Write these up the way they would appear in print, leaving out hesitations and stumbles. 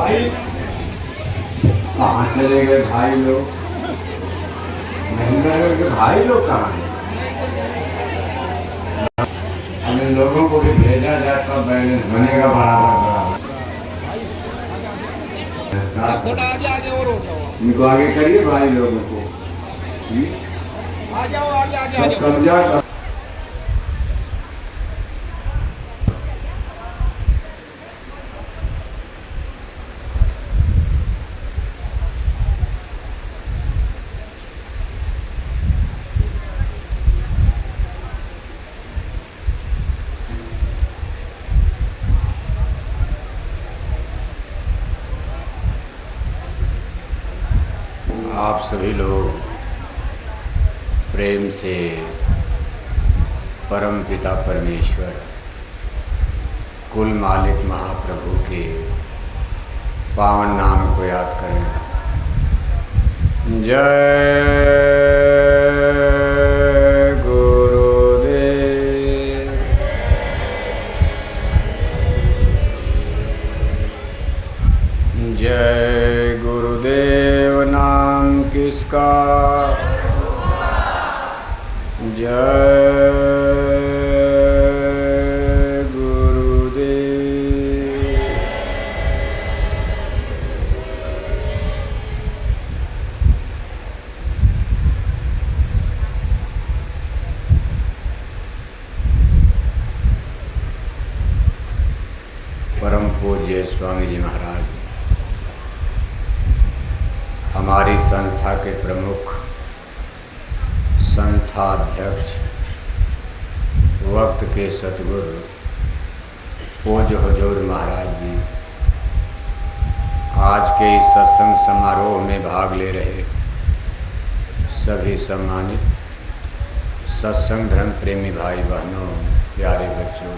भाई कहाँ चले गए भाई लोग? महेंद्रगढ़ के भाई लोग कहाँ हैं? हम इन लोगों को भी भेजा जाए तब बैलेंस बनेगा बराबर। थोड़ा आगे और हो जाओ। इनको आगे करिए भाई लोगों को। आ जाओ आगे आ सब कब्जा कर। आप सभी लोग प्रेम से परम पिता परमेश्वर कुल मालिक महाप्रभु के पावन नाम को याद करें। जय गुरुदेव। जय गुरुदेव नाम किसका? जय गुरुदेव। परम पूज्य स्वामी जी महाराज हमारी संस्था के प्रमुख संस्थाध्यक्ष वक्त के सतगुरु पूज्य हुजूर महाराज जी आज के इस सत्संग समारोह में भाग ले रहे सभी सम्मानित सत्संग धर्म प्रेमी भाई बहनों, प्यारे बच्चों,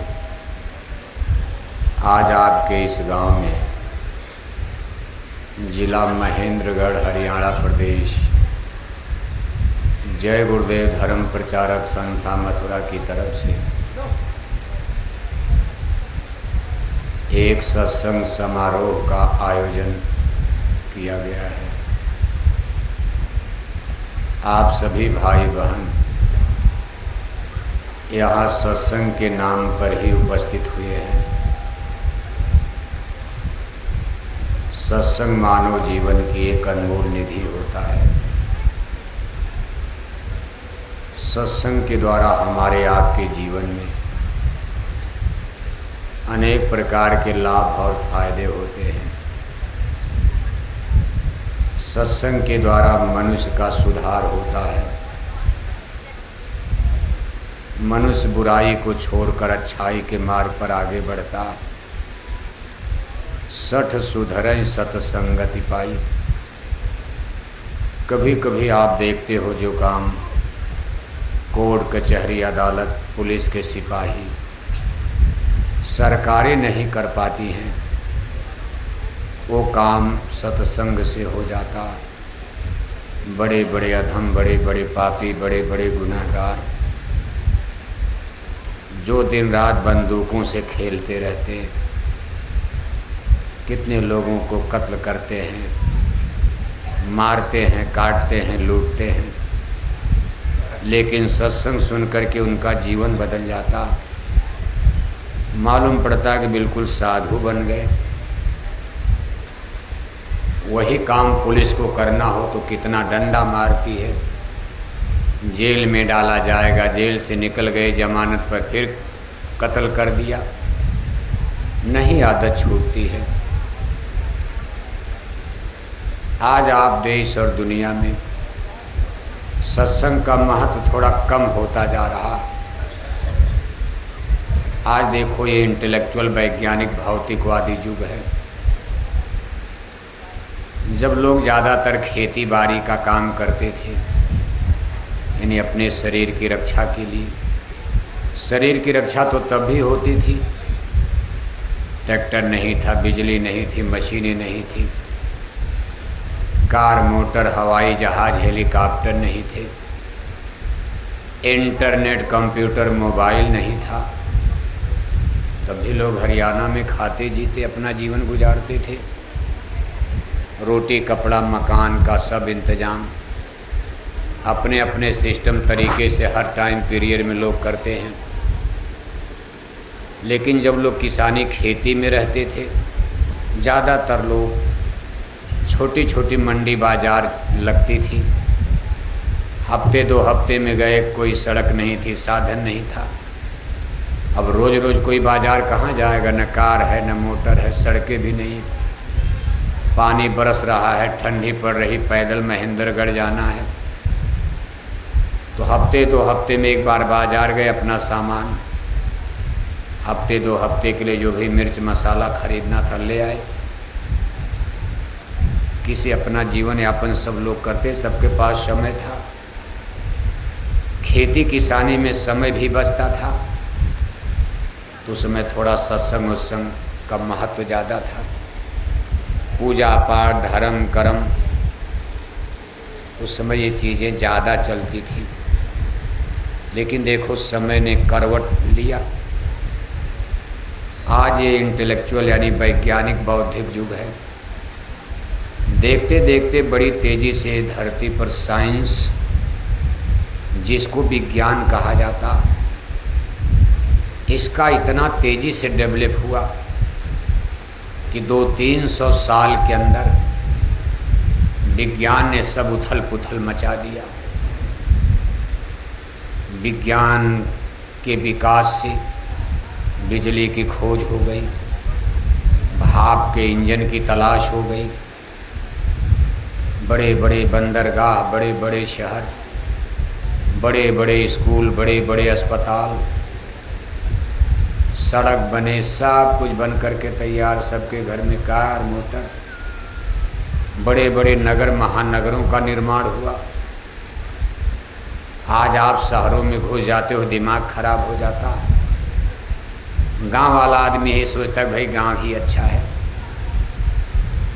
आज आपके इस गांव में जिला महेंद्रगढ़ हरियाणा प्रदेश जय गुरुदेव धर्म प्रचारक संस्था मथुरा की तरफ से एक सत्संग समारोह का आयोजन किया गया है। आप सभी भाई बहन यहाँ सत्संग के नाम पर ही उपस्थित हुए हैं। सत्संग मानव जीवन की एक अनमोल निधि होता है। सत्संग के द्वारा हमारे आपके जीवन में अनेक प्रकार के लाभ और फायदे होते हैं। सत्संग के द्वारा मनुष्य का सुधार होता है। मनुष्य बुराई को छोड़कर अच्छाई के मार्ग पर आगे बढ़ता। सठ सुधरें सतसंगति पाई। कभी कभी आप देखते हो जो काम कोर्ट कचहरी अदालत पुलिस के सिपाही सरकारें नहीं कर पाती हैं, वो काम सत्संग से हो जाता। बड़े बड़े अधम, बड़े बड़े पापी, बड़े बड़े गुनाहगार जो दिन रात बंदूकों से खेलते रहते, कितने लोगों को कत्ल करते हैं, मारते हैं, काटते हैं, लूटते हैं, लेकिन सत्संग सुनकर के उनका जीवन बदल जाता। मालूम पड़ता कि बिल्कुल साधु बन गए। वही काम पुलिस को करना हो तो कितना डंडा मारती है, जेल में डाला जाएगा, जेल से निकल गए जमानत पर फिर कत्ल कर दिया। नहीं आदत छूटती है। आज आप देश और दुनिया में सत्संग का महत्व थोड़ा कम होता जा रहा। आज देखो ये इंटेलेक्चुअल वैज्ञानिक भौतिकवादी युग है। जब लोग ज़्यादातर खेती बाड़ी का काम करते थे, यानी अपने शरीर की रक्षा के लिए। शरीर की रक्षा तो तब भी होती थी, ट्रैक्टर नहीं था, बिजली नहीं थी, मशीनें नहीं थी, कार मोटर हवाई जहाज हेलीकॉप्टर नहीं थे, इंटरनेट कंप्यूटर मोबाइल नहीं था, तब भी लोग हरियाणा में खाते जीते अपना जीवन गुजारते थे। रोटी कपड़ा मकान का सब इंतज़ाम अपने अपने सिस्टम तरीके से हर टाइम पीरियड में लोग करते हैं। लेकिन जब लोग किसानी खेती में रहते थे, ज़्यादातर लोग छोटी छोटी मंडी बाज़ार लगती थी, हफ्ते 2 हफ्ते में गए, कोई सड़क नहीं थी, साधन नहीं था। अब रोज़ रोज़ कोई बाज़ार कहाँ जाएगा, न कार है न मोटर है, सड़कें भी नहीं, पानी बरस रहा है, ठंडी पड़ रही, पैदल महेंद्रगढ़ जाना है। तो हफ्ते 2 हफ्ते में एक बार बाज़ार गए, अपना सामान हफ्ते 2 हफ्ते के लिए जो भी मिर्च मसाला खरीदना था ले आए। किसी अपना जीवन यापन सब लोग करते, सबके पास समय था, खेती किसानी में समय भी बचता था, तो उस समय थोड़ा सत्संग उत्संग का महत्व ज़्यादा था। पूजा पाठ धर्म कर्म उस समय ये चीज़ें ज़्यादा चलती थी। लेकिन देखो समय ने करवट लिया, आज ये इंटेलेक्चुअल यानी वैज्ञानिक बौद्धिक युग है। देखते देखते बड़ी तेज़ी से धरती पर साइंस, जिसको विज्ञान कहा जाता, इसका इतना तेज़ी से डेवलप हुआ कि 200-300 साल के अंदर विज्ञान ने सब उथल पुथल मचा दिया। विज्ञान के विकास से बिजली की खोज हो गई, भाप के इंजन की तलाश हो गई, बड़े बड़े बंदरगाह, बड़े बड़े शहर, बड़े बड़े स्कूल, बड़े बड़े अस्पताल, सड़क बने, सब कुछ बन करके तैयार, सबके घर में कार मोटर, बड़े बड़े नगर महानगरों का निर्माण हुआ। आज आप शहरों में घुस जाते हो, दिमाग खराब हो जाता। गांव वाला आदमी यही सोचता है भाई गांव ही अच्छा है।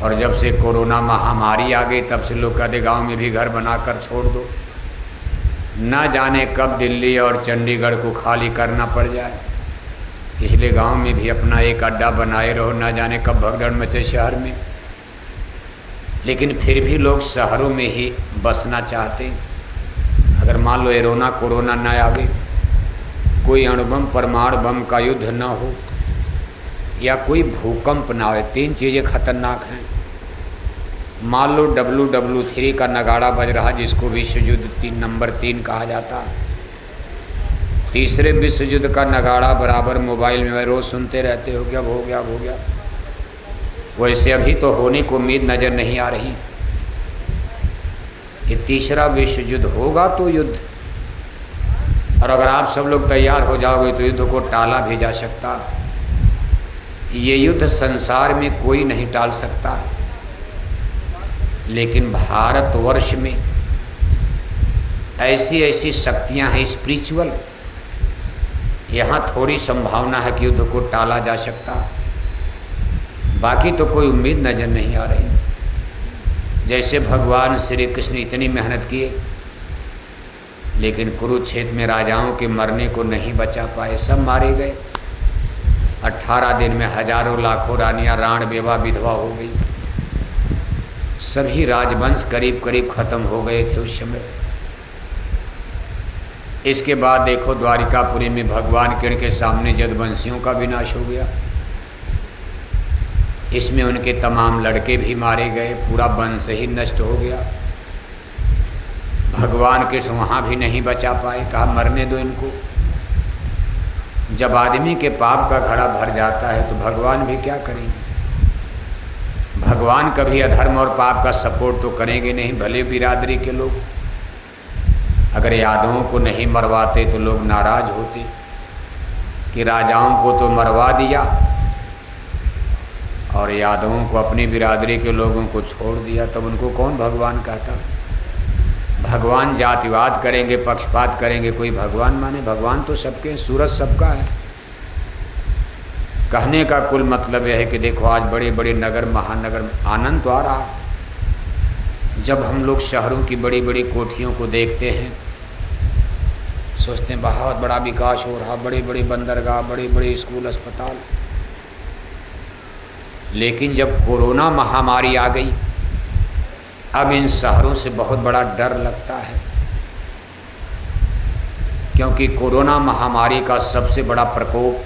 और जब से कोरोना महामारी आ गई तब से लोग कहते गांव में भी घर बनाकर छोड़ दो, ना जाने कब दिल्ली और चंडीगढ़ को खाली करना पड़ जाए, इसलिए गांव में भी अपना एक अड्डा बनाए रहो, ना जाने कब भगदड़ मचे शहर में। लेकिन फिर भी लोग शहरों में ही बसना चाहते हैं। अगर मान लो एरोना कोरोना न आवे, कोई अणुबम परमाणु बम का युद्ध न हो, या कोई भूकंप ना हो, 3 चीज़ें खतरनाक हैं। मान लो WW3 का नगाड़ा बज रहा, जिसको विश्व युद्ध नंबर 3 कहा जाता। तीसरे विश्व युद्ध का नगाड़ा बराबर मोबाइल में रोज़ सुनते रहते हो कि अब हो गया, अब हो गया। वैसे अभी तो होने को उम्मीद नज़र नहीं आ रही। ये तीसरा विश्व युद्ध होगा तो युद्ध, और अगर आप सब लोग तैयार हो जाओगे तो युद्ध को टाला भी जा सकता। ये युद्ध संसार में कोई नहीं टाल सकता, लेकिन भारतवर्ष में ऐसी ऐसी शक्तियां हैं स्पिरिचुअल, यहाँ थोड़ी संभावना है कि युद्ध को टाला जा सकता। बाकी तो कोई उम्मीद नजर नहीं आ रही। जैसे भगवान श्री कृष्ण इतनी मेहनत किए, लेकिन कुरुक्षेत्र में राजाओं के मरने को नहीं बचा पाए, सब मारे गए। 18 दिन में हजारों लाखों रानियां राण बेवा विधवा हो गई। सभी राजवंश करीब करीब खत्म हो गए थे उस समय। इसके बाद देखो द्वारिकापुरी में भगवान कृष्ण के सामने जदवंशियों का विनाश हो गया। इसमें उनके तमाम लड़के भी मारे गए, पूरा वंश ही नष्ट हो गया। भगवान कृष्ण वहाँ भी नहीं बचा पाए, कहा मरने दो इनको। जब आदमी के पाप का घड़ा भर जाता है तो भगवान भी क्या करेंगे। भगवान कभी अधर्म और पाप का सपोर्ट तो करेंगे नहीं। भले बिरादरी के लोग अगर यादवों को नहीं मरवाते तो लोग नाराज होते कि राजाओं को तो मरवा दिया और यादवों को, अपनी बिरादरी के लोगों को छोड़ दिया, तब उनको कौन भगवान कहता। भगवान जातिवाद करेंगे, पक्षपात करेंगे, कोई भगवान माने। भगवान तो सबके हैं, सूरज सबका है। कहने का कुल मतलब यह है कि देखो आज बड़े बड़े नगर महानगर, आनंद तो आ रहा। जब हम लोग शहरों की बड़ी बड़ी कोठियों को देखते हैं, सोचते हैं बहुत बड़ा विकास हो रहा, बड़े बड़े बंदरगाह, बड़े बड़े स्कूल अस्पताल। लेकिन जब कोरोना महामारी आ गई अब इन शहरों से बहुत बड़ा डर लगता है, क्योंकि कोरोना महामारी का सबसे बड़ा प्रकोप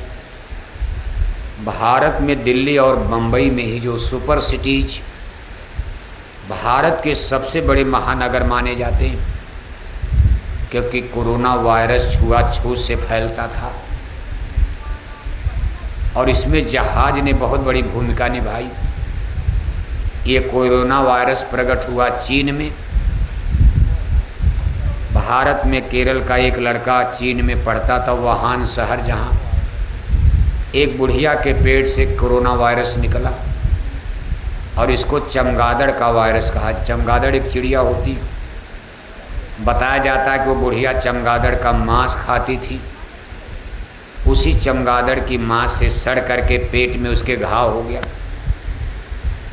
भारत में दिल्ली और बम्बई में ही, जो सुपर सिटीज भारत के सबसे बड़े महानगर माने जाते हैं, क्योंकि कोरोना वायरस छुआछूत से फैलता था और इसमें जहाज ने बहुत बड़ी भूमिका निभाई। ये कोरोना वायरस प्रकट हुआ चीन में। भारत में केरल का एक लड़का चीन में पढ़ता था, वुहान शहर, जहाँ एक बुढ़िया के पेट से कोरोना वायरस निकला और इसको चमगादड़ का वायरस कहा। चमगादड़ एक चिड़िया होती, बताया जाता है कि वो बुढ़िया चमगादड़ का मांस खाती थी। उसी चमगादड़ की मांस से सड़ करके पेट में उसके घाव हो गया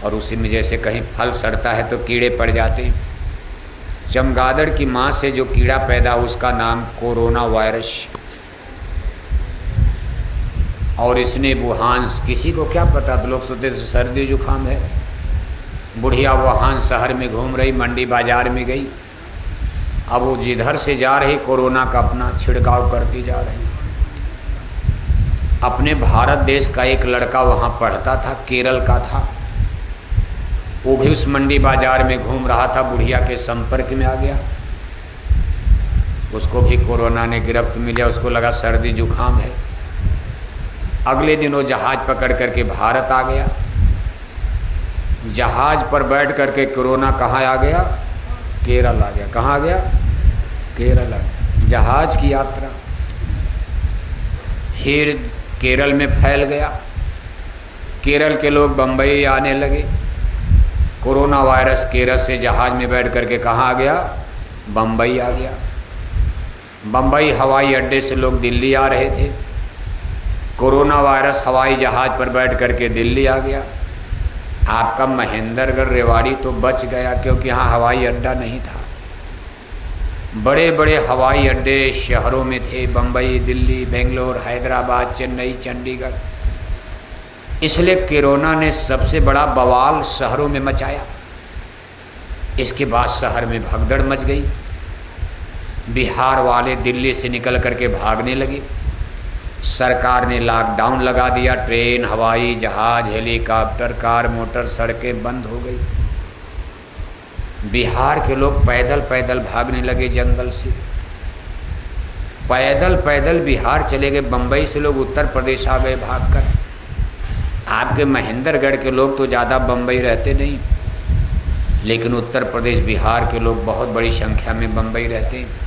और उसी में जैसे कहीं फल सड़ता है तो कीड़े पड़ जाते हैं। चमगादड़ की मांस से जो कीड़ा पैदा हो उसका नाम कोरोना वायरस। और इसने वुहान, किसी को क्या पता, तो लोग सोचते थे सर्दी जुकाम है। बुढ़िया वुहान शहर में घूम रही, मंडी बाजार में गई, अब वो जिधर से जा रही कोरोना का अपना छिड़काव करती जा रही। अपने भारत देश का एक लड़का वहाँ पढ़ता था, केरल का था, वो भी उस मंडी बाजार में घूम रहा था, बुढ़िया के संपर्क में आ गया, उसको भी कोरोना ने गिरफ्त मिला, उसको लगा सर्दी जुकाम है। अगले दिन वो जहाज पकड़ करके भारत आ गया। जहाज पर बैठ करके कोरोना कहाँ आ गया? केरल आ गया। कहाँ आ गया? केरल आ गया। जहाज की यात्रा फिर केरल में फैल गया। केरल के लोग बम्बई आने लगे। कोरोना वायरस केरल से जहाज में बैठ करके कहाँ आ गया? बम्बई आ गया। बम्बई हवाई अड्डे से लोग दिल्ली आ रहे थे। कोरोना वायरस हवाई जहाज पर बैठ करके दिल्ली आ गया। आपका महेंद्रगढ़ रेवाड़ी तो बच गया, क्योंकि यहाँ हवाई अड्डा नहीं था। बड़े बड़े हवाई अड्डे शहरों में थे, बम्बई, दिल्ली, बेंगलोर, हैदराबाद, चेन्नई, चंडीगढ़। इसलिए कोरोना ने सबसे बड़ा बवाल शहरों में मचाया। इसके बाद शहर में भगदड़ मच गई। बिहार वाले दिल्ली से निकल करके भागने लगे। सरकार ने लॉकडाउन लगा दिया। ट्रेन, हवाई जहाज, हेलीकॉप्टर, कार, मोटर, सड़कें बंद हो गई। बिहार के लोग पैदल पैदल भागने लगे जंगल से। पैदल पैदल बिहार चले गए। बम्बई से लोग उत्तर प्रदेश आ गए भागकर। आपके महेंद्रगढ़ के लोग तो ज़्यादा बम्बई रहते नहीं, लेकिन उत्तर प्रदेश, बिहार के लोग बहुत बड़ी संख्या में बम्बई रहते हैं।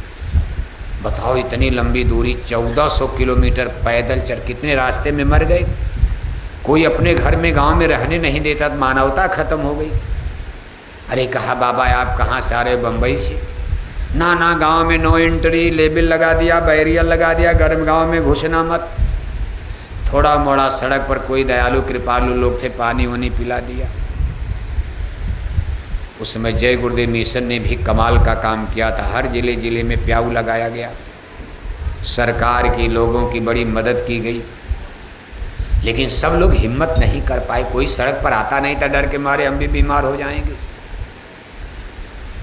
बताओ, इतनी लंबी दूरी, 1400 किलोमीटर पैदल चल, कितने रास्ते में मर गए। कोई अपने घर में, गांव में रहने नहीं देता, तो मानवता खत्म हो गई। अरे कहा, बाबा आप कहाँ से आ रहे हो? बम्बई से। ना ना, गांव में नो एंट्री लेबल लगा दिया, बैरियर लगा दिया, गर्म गांव में घुसना मत। थोड़ा मोड़ा सड़क पर कोई दयालु कृपालु लोग थे, पानी वानी पिला दिया। उस समय जय गुरुदेव मिशन ने भी कमाल का काम किया था। हर जिले जिले में प्याऊ लगाया गया। सरकार की, लोगों की बड़ी मदद की गई, लेकिन सब लोग हिम्मत नहीं कर पाए। कोई सड़क पर आता नहीं था, डर के मारे हम भी बीमार हो जाएंगे।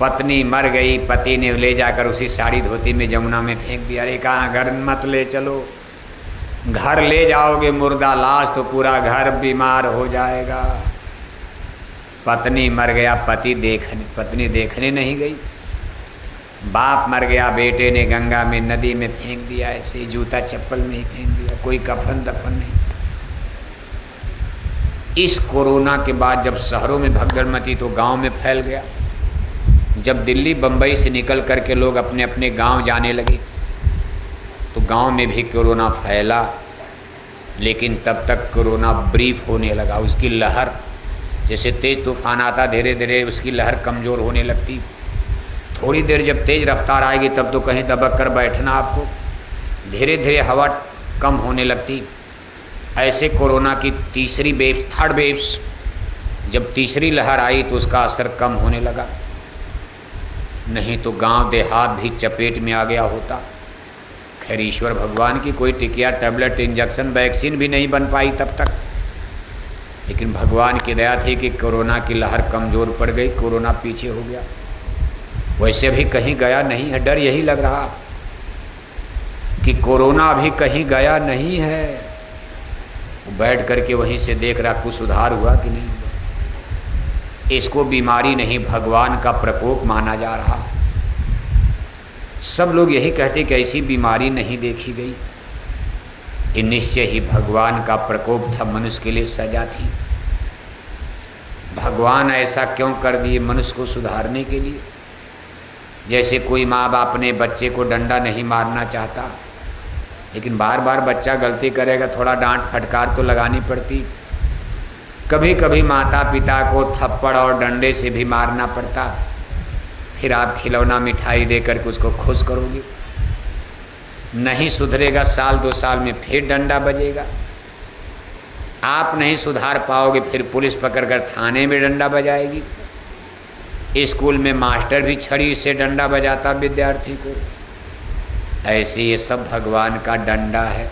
पत्नी मर गई, पति ने ले जाकर उसी साड़ी धोती में जमुना में फेंक दिया। अरे कहाँ, घर मत ले चलो, घर ले जाओगे मुर्दा लाश तो पूरा घर बीमार हो जाएगा। पत्नी मर गया, पत्नी देखने नहीं गई। बाप मर गया, बेटे ने गंगा में, नदी में फेंक दिया, ऐसे ही जूता चप्पल में ही फेंक दिया, कोई कफन दफन नहीं। इस कोरोना के बाद जब शहरों में भगदड़ मची तो गांव में फैल गया। जब दिल्ली बम्बई से निकल करके लोग अपने अपने गांव जाने लगे तो गांव में भी कोरोना फैला, लेकिन तब तक कोरोना ब्रीफ होने लगा। उसकी लहर, जैसे तेज़ तूफान आता, धीरे धीरे उसकी लहर कमज़ोर होने लगती। थोड़ी देर जब तेज़ रफ्तार आएगी तब तो कहीं दबक कर बैठना आपको। धीरे धीरे हवा कम होने लगती। ऐसे कोरोना की तीसरी वेव, थर्ड वेव्स, जब तीसरी लहर आई तो उसका असर कम होने लगा। नहीं तो गांव देहात भी चपेट में आ गया होता। खैर ईश्वर भगवान की कोई टिकिया, टैबलेट, इंजेक्शन, वैक्सीन भी नहीं बन पाई तब तक। लेकिन भगवान की दया थी कि कोरोना की लहर कमज़ोर पड़ गई, कोरोना पीछे हो गया। वैसे भी कहीं गया नहीं है, डर यही लग रहा कि कोरोना अभी कहीं गया नहीं है। वो बैठ करके वहीं से देख रहा कुछ सुधार हुआ कि नहीं हुआ। इसको बीमारी नहीं, भगवान का प्रकोप माना जा रहा। सब लोग यही कहते कि ऐसी बीमारी नहीं देखी गई। ये निश्चय ही भगवान का प्रकोप था, मनुष्य के लिए सजा थी। भगवान ऐसा क्यों कर दिए? मनुष्य को सुधारने के लिए। जैसे कोई माँ बाप अपने बच्चे को डंडा नहीं मारना चाहता, लेकिन बार बार बच्चा गलती करेगा, थोड़ा डांट फटकार तो लगानी पड़ती। कभी कभी माता पिता को थप्पड़ और डंडे से भी मारना पड़ता। फिर आप खिलौना मिठाई देकर के उसको खुश करोगे। नहीं सुधरेगा, साल 2 साल में फिर डंडा बजेगा। आप नहीं सुधार पाओगे, फिर पुलिस पकड़कर थाने में डंडा बजाएगी। स्कूल में मास्टर भी छड़ी से डंडा बजाता विद्यार्थी को। ऐसे ये सब भगवान का डंडा है।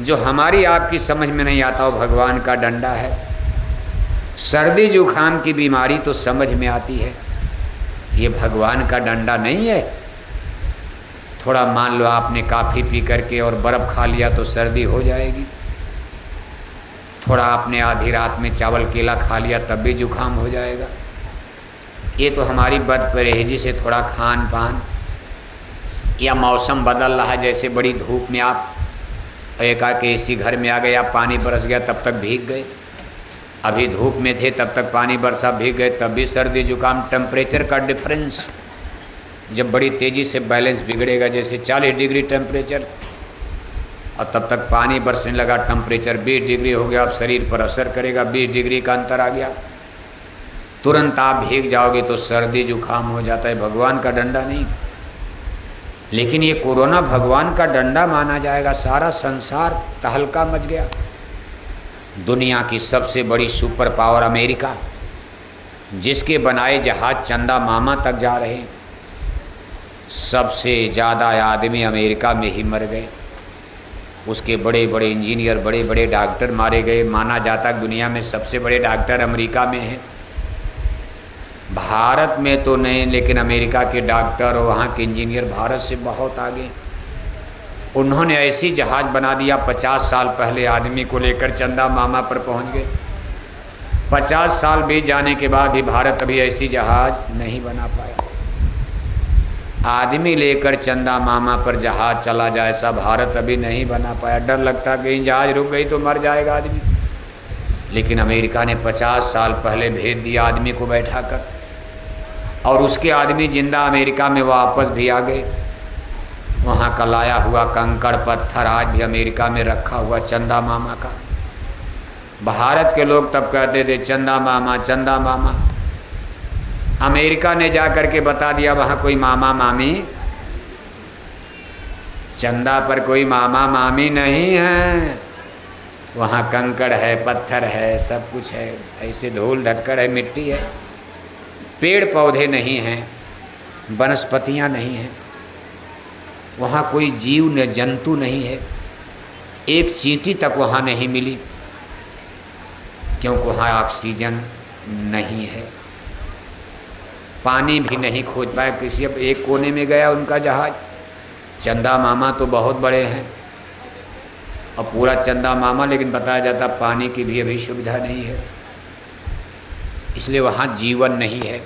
जो हमारी आपकी समझ में नहीं आता वो भगवान का डंडा है। सर्दी जुकाम की बीमारी तो समझ में आती है, ये भगवान का डंडा नहीं है। थोड़ा मान लो आपने काफ़ी पी करके और बर्फ़ खा लिया तो सर्दी हो जाएगी। थोड़ा आपने आधी रात में चावल केला खा लिया तब भी जुकाम हो जाएगा। ये तो हमारी बदपरहेजी से थोड़ा खान पान या मौसम बदल रहा है। जैसे बड़ी धूप में आप एकाएक एसी घर में आ गए, आप पानी बरस गया तब तक भीग गए। अभी धूप में थे तब तक पानी बरसा, भीग गए तब भी सर्दी जुकाम। टेम्परेचर का डिफरेंस जब बड़ी तेज़ी से बैलेंस बिगड़ेगा, जैसे 40 डिग्री टेम्परेचर और तब तक पानी बरसने लगा, टेम्परेचर 20 डिग्री हो गया, अब शरीर पर असर करेगा। 20 डिग्री का अंतर आ गया, तुरंत आप भीग जाओगे तो सर्दी जुकाम हो जाता है। भगवान का डंडा नहीं। लेकिन ये कोरोना भगवान का डंडा माना जाएगा। सारा संसार तहलका मच गया। दुनिया की सबसे बड़ी सुपर पावर अमेरिका, जिसके बनाए जहाज चंदा मामा तक जा रहे हैं, सबसे ज़्यादा आदमी अमेरिका में ही मर गए। उसके बड़े बड़े इंजीनियर, बड़े बड़े डॉक्टर मारे गए। माना जाता है दुनिया में सबसे बड़े डॉक्टर अमेरिका में हैं। भारत में तो नहीं, लेकिन अमेरिका के डॉक्टर और वहाँ के इंजीनियर भारत से बहुत आगे। उन्होंने ऐसी जहाज़ बना दिया, 50 साल पहले आदमी को लेकर चंदा मामा पर पहुँच गए। 50 साल बीत जाने के बाद भी भारत अभी ऐसी जहाज़ नहीं बना पाया। आदमी लेकर चंदा मामा पर जहाज़ चला जाए, ऐसा भारत अभी नहीं बना पाया। डर लगता कहीं जहाज़ रुक गई तो मर जाएगा आदमी। लेकिन अमेरिका ने 50 साल पहले भेज दिया आदमी को बैठा कर, और उसके आदमी जिंदा अमेरिका में वापस भी आ गए। वहाँ का लाया हुआ कंकड़ पत्थर आज भी अमेरिका में रखा हुआ चंदा मामा का। भारत के लोग तब कहते थे चंदा मामा चंदा मामा। अमेरिका ने जा कर के बता दिया वहाँ कोई मामा मामी, चंदा पर कोई मामा मामी नहीं है। वहाँ कंकड़ है, पत्थर है, सब कुछ है। ऐसे धूल धक्कड़ है, मिट्टी है, पेड़ पौधे नहीं हैं, वनस्पतियाँ नहीं हैं। वहाँ कोई जीव न जंतु नहीं है। एक चींटी तक वहाँ नहीं मिली, क्योंकि वहाँ ऑक्सीजन नहीं है। पानी भी नहीं खोज पाए किसी। अब एक कोने में गया उनका जहाज। चंदा मामा तो बहुत बड़े हैं और पूरा चंदा मामा, लेकिन बताया जाता पानी की भी अभी सुविधा नहीं है, इसलिए वहाँ जीवन नहीं है।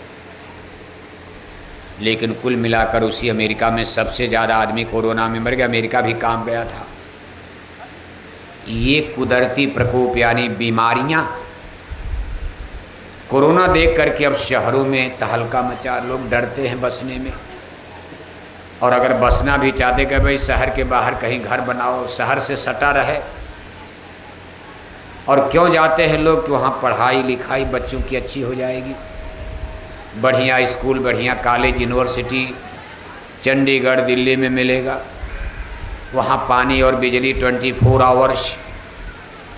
लेकिन कुल मिलाकर उसी अमेरिका में सबसे ज़्यादा आदमी कोरोना में मर गया। अमेरिका भी काम गया था। ये कुदरती प्रकोप यानी बीमारियाँ, कोरोना देख करके अब शहरों में तहलका मचा। लोग डरते हैं बसने में, और अगर बसना भी चाहते कि भाई शहर के बाहर कहीं घर बनाओ, शहर से सटा रहे। और क्यों जाते हैं लोग कि वहाँ पढ़ाई लिखाई बच्चों की अच्छी हो जाएगी, बढ़िया स्कूल, बढ़िया कॉलेज, यूनिवर्सिटी चंडीगढ़ दिल्ली में मिलेगा। वहाँ पानी और बिजली 24 आवर्स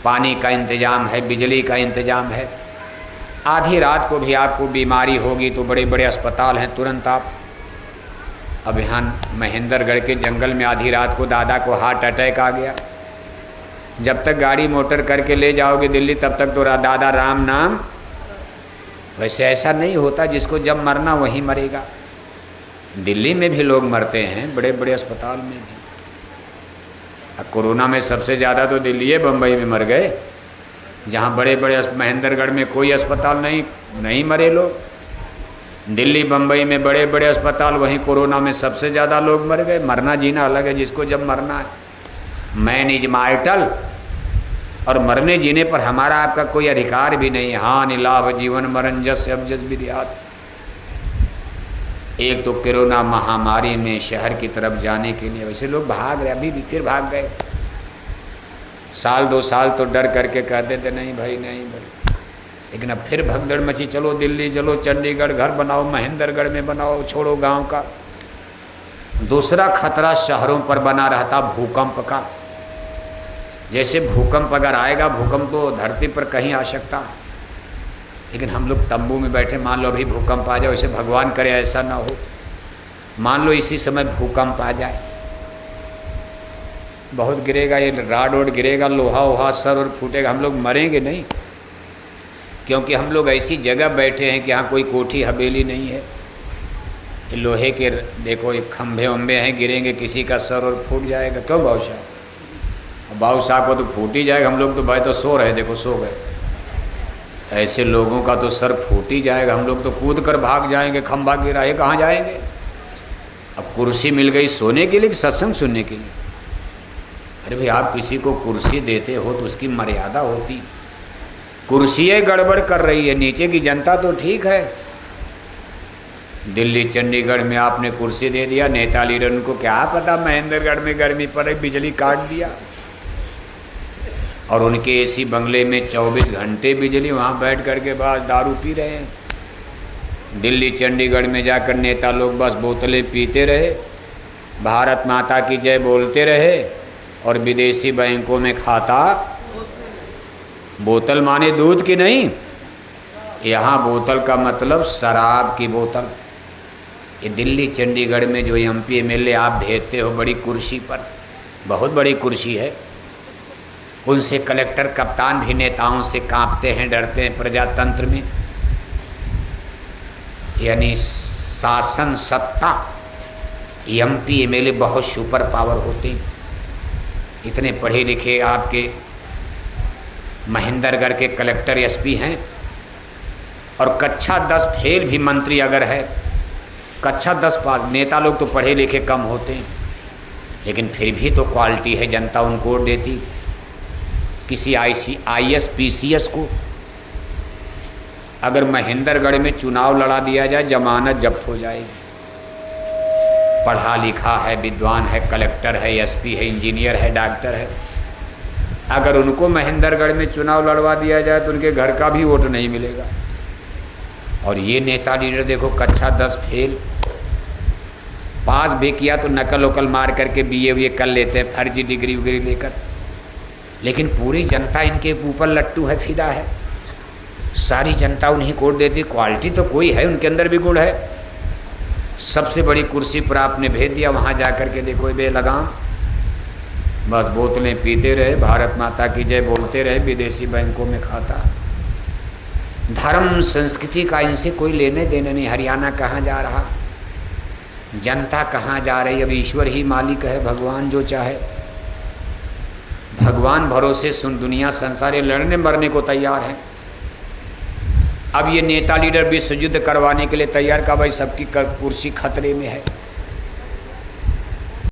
पानी का इंतज़ाम है, बिजली का इंतज़ाम है। आधी रात को भी आपको बीमारी होगी तो बड़े बड़े अस्पताल हैं, तुरंत आप। अब यहाँ महेंद्रगढ़ के जंगल में आधी रात को दादा को हार्ट अटैक आ गया, जब तक गाड़ी मोटर करके ले जाओगे दिल्ली तब तक तो दादा राम नाम। वैसे ऐसा नहीं होता, जिसको जब मरना वहीं मरेगा। दिल्ली में भी लोग मरते हैं, बड़े बड़े अस्पताल में भी। कोरोना में सबसे ज़्यादा तो दिल्ली बम्बई में मर गए, जहाँ बड़े बड़े महेंद्रगढ़ में कोई अस्पताल नहीं मरे लोग। दिल्ली बम्बई में बड़े बड़े अस्पताल, वहीं कोरोना में सबसे ज़्यादा लोग मर गए। मरना जीना अलग है, जिसको जब मरना है। मैन इज मार्टल, और मरने जीने पर हमारा आपका कोई अधिकार भी नहीं। हानि लाभ जीवन मरण जस अबजस विद्यात। एक तो कोरोना महामारी में शहर की तरफ जाने के लिए वैसे लोग भाग रहे, अभी भी फिर भाग गए। साल 2 साल तो डर करके कहते थे नहीं भाई नहीं भाई, लेकिन अब फिर भगदड़ मची। चलो दिल्ली, चलो चंडीगढ़, घर बनाओ महेंद्रगढ़ में बनाओ, छोड़ो गांव का। दूसरा खतरा शहरों पर बना रहता भूकंप का। जैसे भूकंप अगर आएगा, भूकंप तो धरती पर कहीं आ सकता है, लेकिन हम लोग तंबू में बैठे, मान लो अभी भूकंप आ जाए, वैसे भगवान करे ऐसा ना हो। मान लो इसी समय भूकंप आ जाए, बहुत गिरेगा, ये राड वोड गिरेगा, लोहा वोहा सर और फूटेगा, हम लोग मरेंगे नहीं, क्योंकि हम लोग ऐसी जगह बैठे हैं कि यहाँ कोई कोठी हवेली नहीं है। लोहे के देखो एक खंभे वंभे हैं, गिरेंगे किसी का सर और फूट जाएगा। क्यों बाबू साहब? बाबू साहब को तो फूट ही जाएगा, हम लोग तो भाई तो सो रहे, देखो सो गए। ऐसे लोगों का तो सर फूट ही जाएगा, हम लोग तो कूद कर भाग जाएंगे, खंभा गिरा है कहाँ जाएंगे। अब कुर्सी मिल गई सोने के लिए कि सत्संग सुनने के लिए? अरे भाई आप किसी को कुर्सी देते हो तो उसकी मर्यादा होती। कुर्सी गड़बड़ कर रही है, नीचे की जनता तो ठीक है। दिल्ली चंडीगढ़ में आपने कुर्सी दे दिया, नेता लीडर उनको क्या पता महेंद्रगढ़ में गर्मी पड़े, बिजली काट दिया, और उनके एसी बंगले में 24 घंटे बिजली, वहाँ बैठ करके बस दारू पी रहे हैं। दिल्ली चंडीगढ़ में जाकर नेता लोग बस बोतलें पीते रहे, भारत माता की जय बोलते रहे, और विदेशी बैंकों में खाता। बोतल माने दूध की नहीं, यहाँ बोतल का मतलब शराब की बोतल। ये दिल्ली चंडीगढ़ में जो MP MLA आप भेजते हो बड़ी कुर्सी पर, बहुत बड़ी कुर्सी है, उनसे कलेक्टर कप्तान भी नेताओं से कांपते हैं, डरते हैं प्रजातंत्र में। यानी शासन सत्ता, MP MLA बहुत सुपर पावर होते हैं। इतने पढ़े लिखे आपके महेंद्रगढ़ के कलेक्टर SP हैं, और कक्षा 10 फेल भी मंत्री अगर है, कक्षा 10 पास, नेता लोग तो पढ़े लिखे कम होते हैं, लेकिन फिर भी तो क्वालिटी है, जनता उनको वोट देती। किसी IAS PCS को अगर महेंद्रगढ़ में चुनाव लड़ा दिया जाए, जमानत जब्त हो जाएगी। पढ़ा लिखा है, विद्वान है, कलेक्टर है, SP है, इंजीनियर है, डॉक्टर है, अगर उनको महेंद्रगढ़ में चुनाव लड़वा दिया जाए तो उनके घर का भी वोट नहीं मिलेगा। और ये नेता लीडर देखो कक्षा 10 फेल, पास भी किया तो नकल वकल मार करके BA कर लेते हैं, फर्जी डिग्री वगैरह लेकर, लेकिन पूरी जनता इनके ऊपर लट्टू है, फिदा है। सारी जनता उन्हीं को वोट देती। क्वालिटी तो कोई है, उनके अंदर भी गुण है। सबसे बड़ी कुर्सी पर आपने भेज दिया, वहाँ जा कर के देखो बेलगाम बस बोतलें पीते रहे, भारत माता की जय बोलते रहे, विदेशी बैंकों में खाता। धर्म संस्कृति का इनसे कोई लेने देने नहीं। हरियाणा कहाँ जा रहा, जनता कहाँ जा रही, अब ईश्वर ही मालिक है, भगवान जो चाहे। भगवान भरोसे सुन दुनिया संसार ये लड़ने मरने को तैयार है। अब ये नेता लीडर विश्व युद्ध करवाने के लिए तैयार का भाई सबकी कुर्सी खतरे में है।